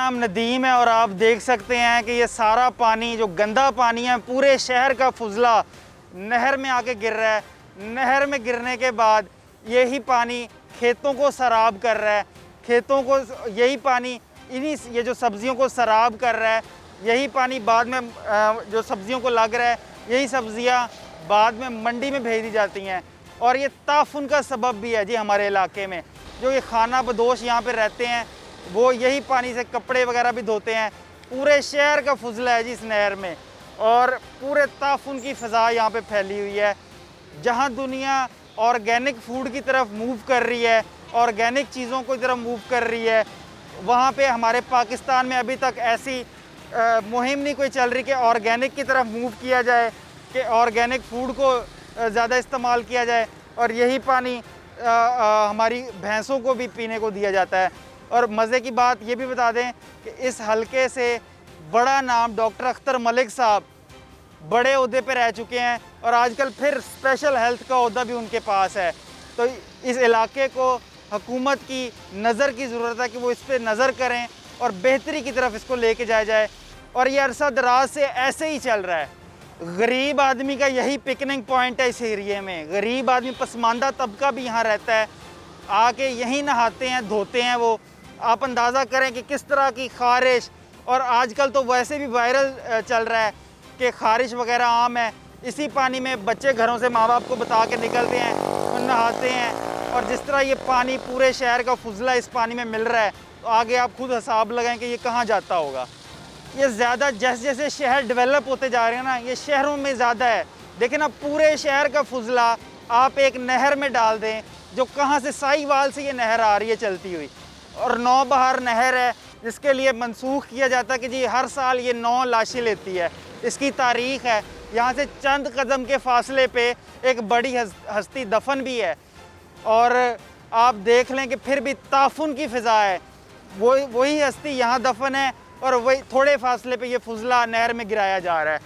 नाम नदीम है और आप देख सकते हैं कि ये सारा पानी जो गंदा पानी है पूरे शहर का फुजला नहर में आके गिर रहा है। नहर में गिरने के बाद यही पानी खेतों को सराब कर रहा है, खेतों को यही पानी ये जो सब्जियों को सराब कर रहा है। यही पानी बाद में जो सब्जियों को लग रहा है, यही सब्जियां बाद में मंडी में भेज दी जाती हैं और ये ताफुन का सबब भी है जी। हमारे इलाके में जो ये खाना बदोश यहाँ पे रहते हैं वो यही पानी से कपड़े वगैरह भी धोते हैं। पूरे शहर का फुजला है जी इस नहर में और पूरे ताफुन की फ़ज़ा यहाँ पे फैली हुई है। जहाँ दुनिया ऑर्गेनिक फूड की तरफ मूव कर रही है, ऑर्गेनिक चीज़ों की तरफ मूव कर रही है, वहाँ पे हमारे पाकिस्तान में अभी तक ऐसी मुहिम नहीं कोई चल रही कि ऑर्गेनिक की तरफ मूव किया जाए, कि ऑर्गेनिक फूड को ज़्यादा इस्तेमाल किया जाए और यही पानी हमारी भैंसों को भी पीने को दिया जाता है। और मज़े की बात ये भी बता दें कि इस हलके से बड़ा नाम डॉक्टर अख्तर मलिक साहब बड़े ओहदे पे रह चुके हैं और आजकल फिर स्पेशल हेल्थ का ओहदा भी उनके पास है। तो इस इलाके को हुकूमत की नज़र की ज़रूरत है कि वो इस पर नज़र करें और बेहतरी की तरफ इसको लेके जाया जाए। और ये अरसा दराज से ऐसे ही चल रहा है। गरीब आदमी का यही पिकनिक पॉइंट है इस एरिए में। गरीब आदमी, पसमानदा तबका भी यहाँ रहता है, आके यहीं नहाते हैं, धोते हैं। वो आप अंदाज़ा करें कि किस तरह की ख़ारिश, और आजकल तो वैसे भी वायरल चल रहा है कि ख़ारिश वगैरह आम है। इसी पानी में बच्चे घरों से माँ बाप को बता के निकलते हैं और नहाते हैं। और जिस तरह ये पानी पूरे शहर का फुजला इस पानी में मिल रहा है, तो आगे आप खुद हिसाब लगाएं कि ये कहाँ जाता होगा। ये ज़्यादा जैसे जैसे शहर डेवलप होते जा रहे हैं ना, ये शहरों में ज़्यादा है। देखिए ना, पूरे शहर का फुजला आप एक नहर में डाल दें, जो कहाँ से साहिवाल से ये नहर आ रही है चलती हुई, और नौबहार नहर है जिसके लिए मनसूख किया जाता है कि जी हर साल ये 9 लाशें लेती है। इसकी तारीख़ है। यहाँ से चंद कदम के फासले पे एक बड़ी हस्ती दफन भी है और आप देख लें कि फिर भी ताफुन की फ़िज़ा है। वही हस्ती यहाँ दफन है और वही थोड़े फासले पे ये फुजला नहर में गिराया जा रहा है।